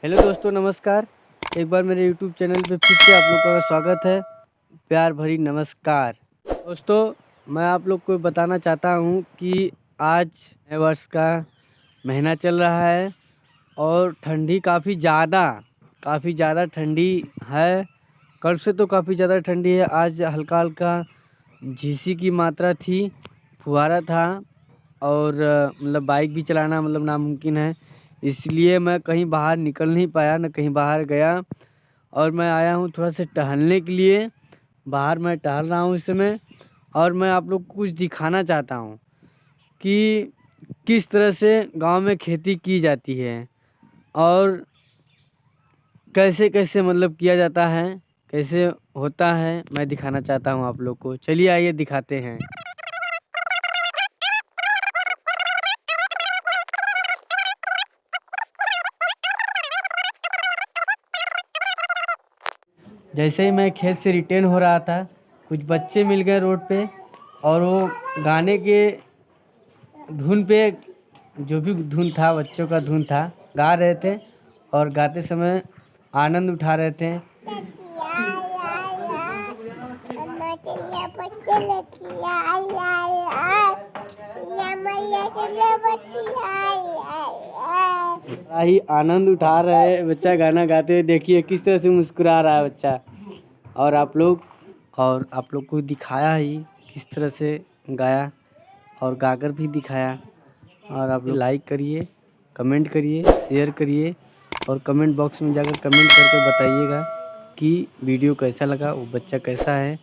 Hello दोस्तों, नमस्कार। एक बार मेरे यूट्यूब चैनल पे फिर से आप लोग का स्वागत है। प्यार भरी नमस्कार। दोस्तों, मैं आप लोग को बताना चाहता हूँ कि आज नए वर्ष का महीना चल रहा है और ठंडी काफ़ी ज़्यादा ठंडी है। कल से तो काफ़ी ज़्यादा ठंडी है। आज हल्का हल्का झीसी की मात्रा थी, फुहारा था और मतलब बाइक भी चलाना मतलब नामुमकिन है। इसलिए मैं कहीं बाहर निकल नहीं पाया, न कहीं बाहर गया। और मैं आया हूँ थोड़ा सा टहलने के लिए। बाहर मैं टहल रहा हूँ इस समय और मैं आप लोग को कुछ दिखाना चाहता हूँ कि किस तरह से गांव में खेती की जाती है और कैसे कैसे मतलब किया जाता है, कैसे होता है, मैं दिखाना चाहता हूँ आप लोग को। चलिए आइए दिखाते हैं। जैसे ही मैं खेत से रिटर्न हो रहा था, कुछ बच्चे मिल गए रोड पे और वो गाने के धुन पे, जो भी धुन था बच्चों का धुन था, गा रहे थे और गाते समय आनंद उठा रहे थे। ही आनंद उठा रहे हैं बच्चा गाना गाते हुए। देखिए किस तरह से मुस्कुरा रहा है बच्चा। और आप लोग को दिखाया ही किस तरह से गाया और गाकर भी दिखाया। और आप लोग लाइक करिए, कमेंट करिए, शेयर करिए और कमेंट बॉक्स में जाकर कमेंट करके बताइएगा कि वीडियो कैसा लगा, वो बच्चा कैसा है।